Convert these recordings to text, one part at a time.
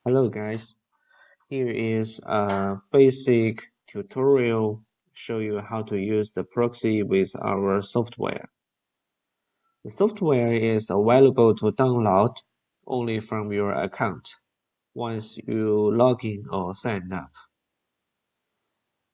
Hello guys, here is a basic tutorial show you how to use the proxy with our software. The software is available to download only from your account once you log in or sign up.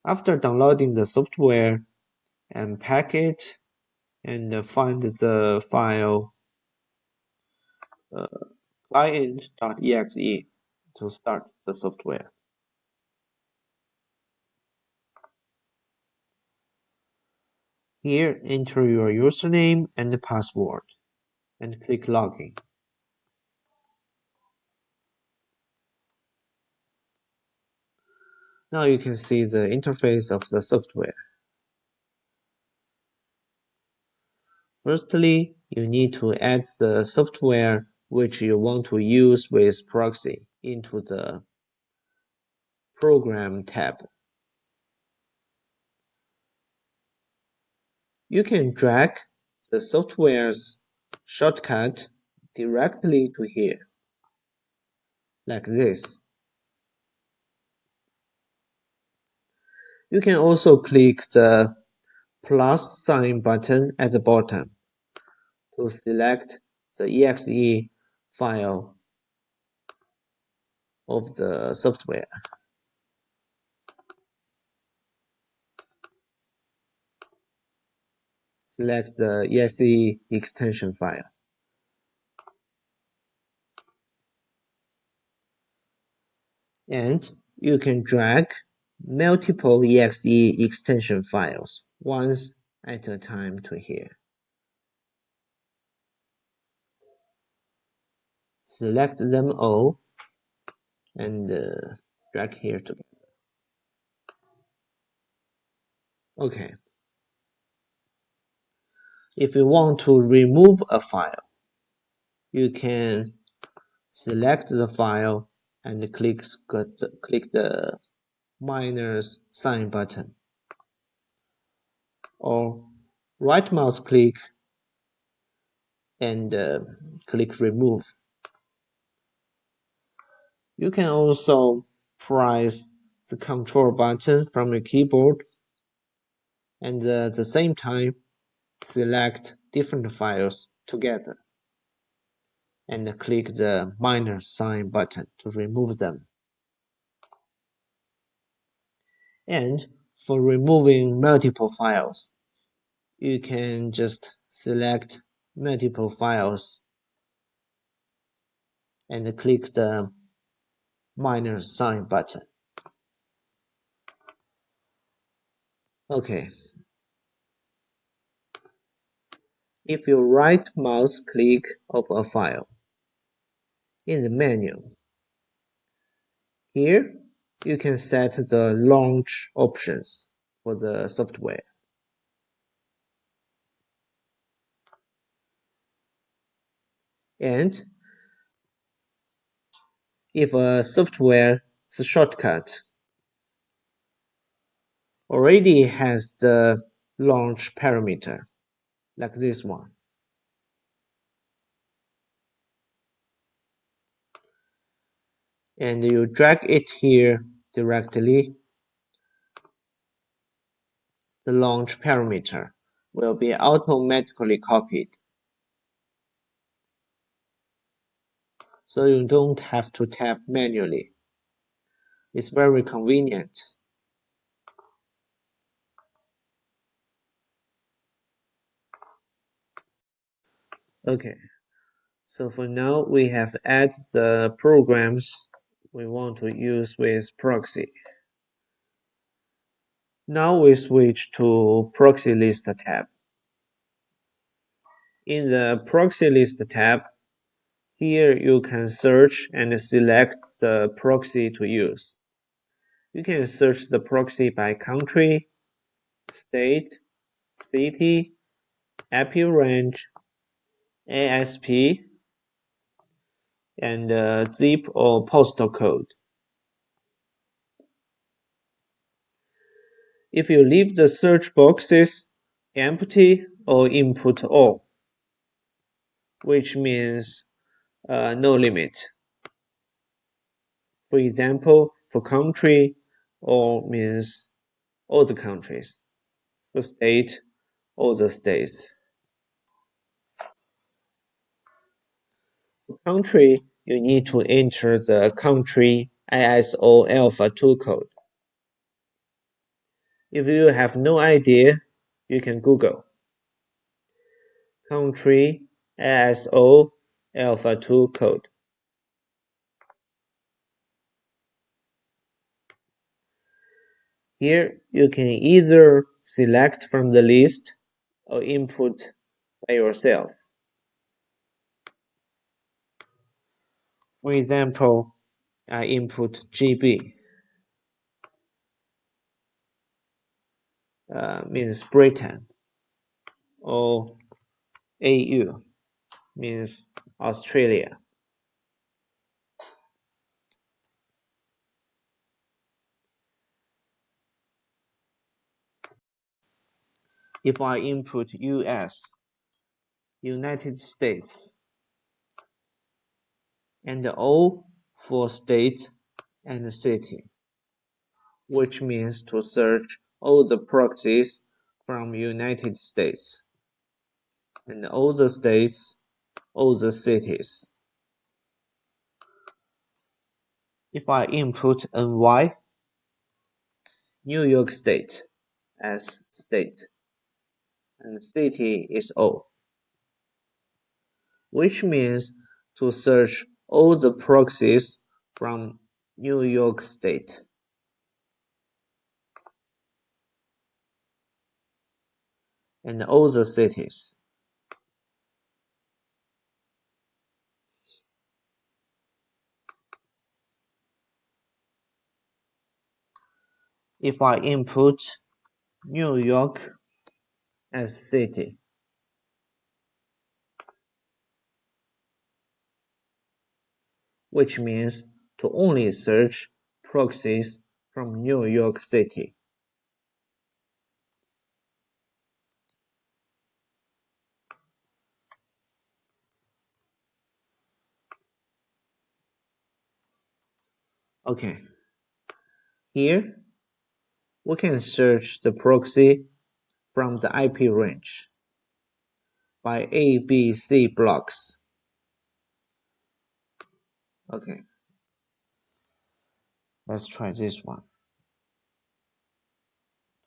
After downloading the software, unpack it and find the file uh, client.exe to start the software. Here, enter your username and password and click Login. Now you can see the interface of the software. Firstly, you need to add the software which you want to use with proxy into the Program tab. You can drag the software's shortcut directly to here, like this. You can also click the plus sign button at the bottom to select the exe file of the software. Select the exe extension file. And you can drag multiple exe extension files once at a time to here. Select them all and drag here together. Okay. If you want to remove a file, you can select the file and click the minus sign button, or right mouse click and click remove. You can also press the control button from your keyboard and at the same time select different files together and click the minus sign button to remove them. And for removing multiple files, you can just select multiple files and click the minus sign button. Okay. If you right mouse click of a file in the menu, here you can set the launch options for the software. And if a software's shortcut already has the launch parameter, like this one, and you drag it here directly, the launch parameter will be automatically copied. So you don't have to tap manually. It's very convenient. Okay, so for now we have added the programs we want to use with proxy. Now we switch to Proxy List tab. In the Proxy List tab, here you can search and select the proxy to use. You can search the proxy by country, state, city, IP range, ASP, and zip or postal code. If you leave the search boxes empty or input all, which means no limit, For example, for country, all means all the countries. For state, all the states. For country, you need to enter the country ISO Alpha 2 code. If you have no idea, you can Google country ISO Alpha 2 code. Here you can either select from the list or input by yourself. For example, I input GB, means Britain, or AU, means Australia. If I input US, United States, and O for state and city, which means to search all the proxies from United States, and all the states, all the cities. If I input NY, New York State, as state, and city is O, which means to search all the proxies from New York State. And all the cities. If I input New York as city, which means to only search proxies from New York City. Okay, here we can search the proxy from the IP range by A, B, C blocks. Okay, let's try this one.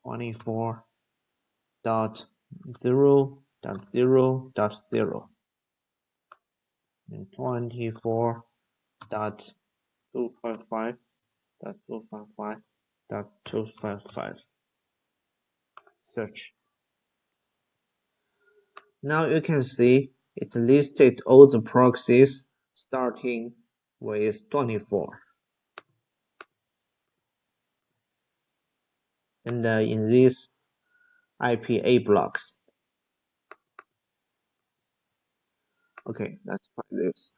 24.0.0.0 and 24.255.255.255. Search. Now you can see it listed all the proxies starting with 24. And in these IPA blocks. Okay, let's try this.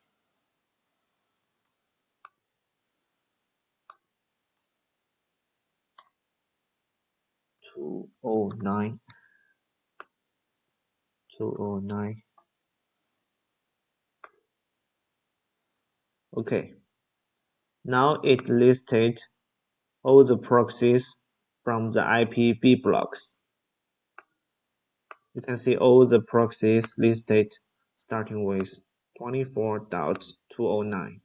Two oh nine. Okay, now it listed all the proxies from the IPB blocks. You can see all the proxies listed starting with 24.209.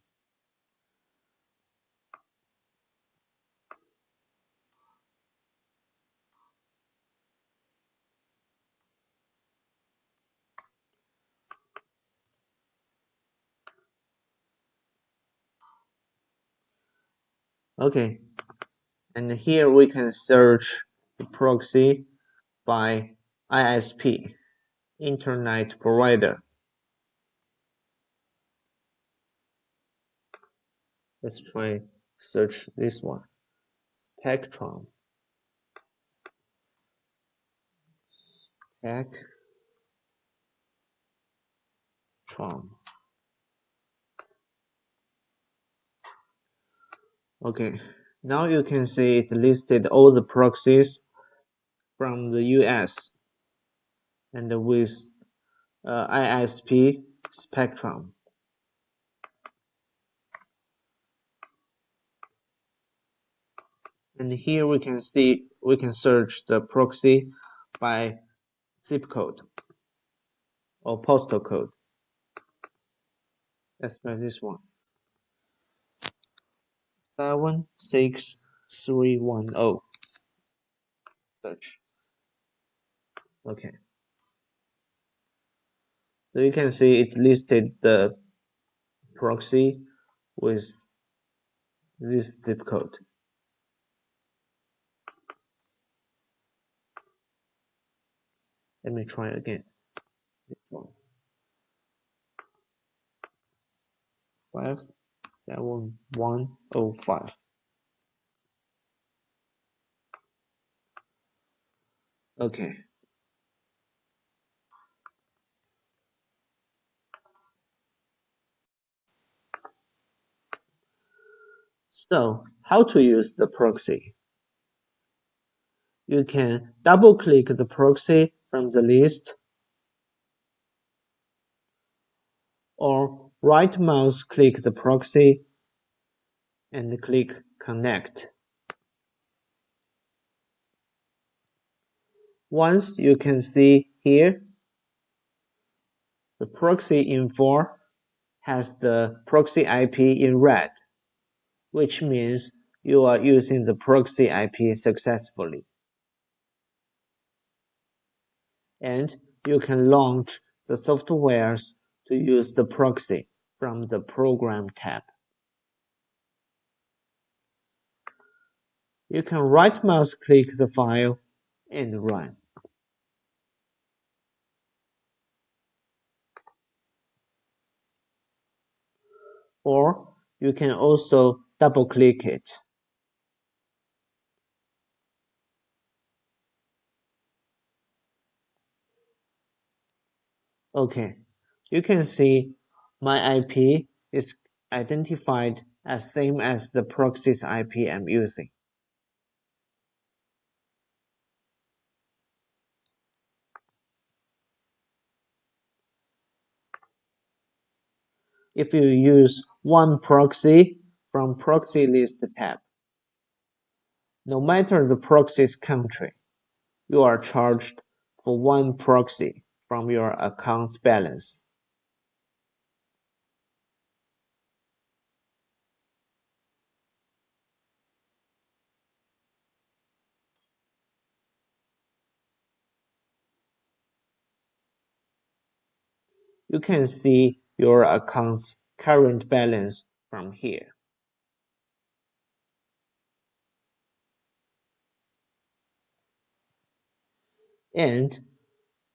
Okay, and here we can search the proxy by ISP, Internet Provider. Let's try search this one. Spectrum. Okay, now you can see it listed all the proxies from the US and with ISP Spectrum. And here we can search the proxy by zip code or postal code. Let's try this one. 76310. Search. Okay. So you can see it listed the proxy with this zip code. Let me try again. This one. 57105. Okay. So, how to use the proxy? You can double-click the proxy from the list, or right-mouse click the proxy and click Connect. Once you can see here, the proxy info has the proxy IP in red, which means you are using the proxy IP successfully. And you can launch the softwares to use the proxy from the Program tab. You can right-mouse click the file and run. Or you can also double-click it. Okay, you can see my IP is identified as same as the proxy's IP I'm using. If you use one proxy from Proxy List tab, no matter the proxy's country, you are charged for one proxy from your account's balance. You can see your account's current balance from here. And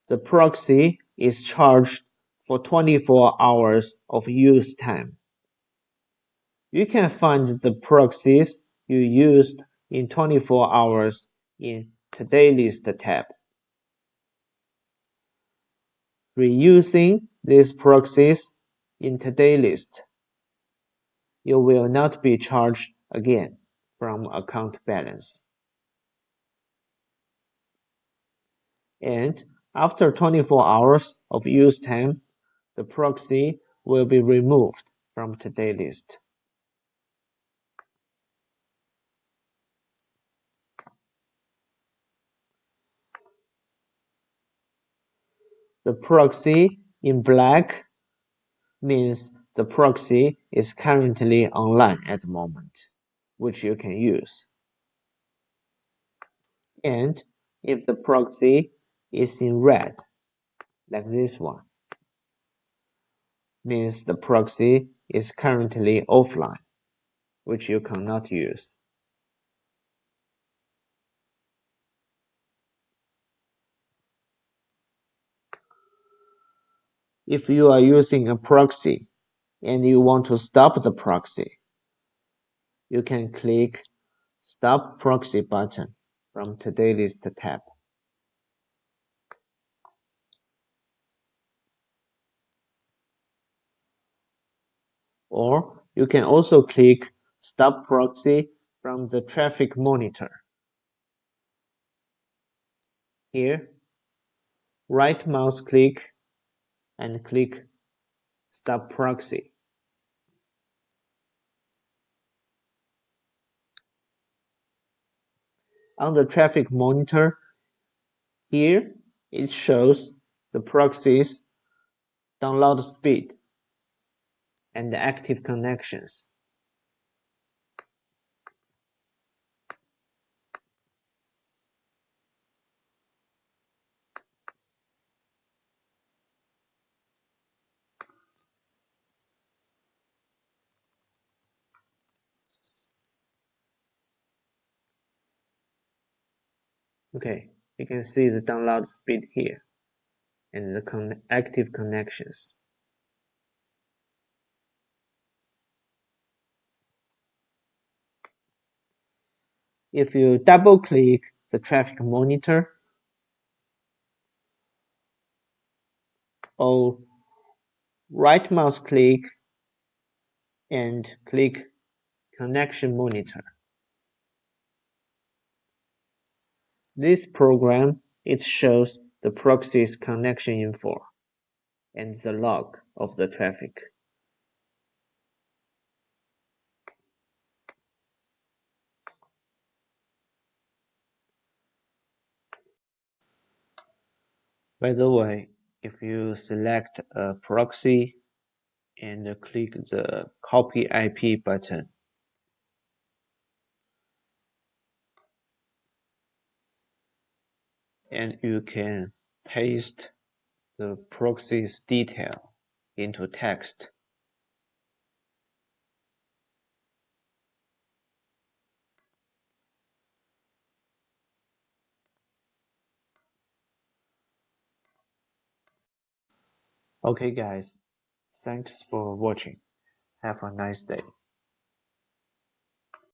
the proxy is charged for 24 hours of use time. You can find the proxies you used in 24 hours in Today List tab. Reusing these proxies in Today List, you will not be charged again from account balance. And after 24 hours of use time, the proxy will be removed from Today List. The proxy in black means the proxy is currently online at the moment, which you can use. And if the proxy is in red, like this one, means the proxy is currently offline, which you cannot use. If you are using a proxy and you want to stop the proxy, you can click Stop Proxy button from Today List tab. Or you can also click Stop Proxy from the Traffic Monitor. Here, right mouse click and click Stop Proxy. On the traffic monitor, here it shows the proxy's download speed and the active connections. Okay, you can see the download speed here and the active connections. If you double-click the traffic monitor or right mouse click and click Connection Monitor. This program, it shows the proxy's connection info and the log of the traffic. By the way, if you select a proxy and click the Copy IP button, and you can paste the proxy's detail into text. Okay guys, thanks for watching. Have a nice day.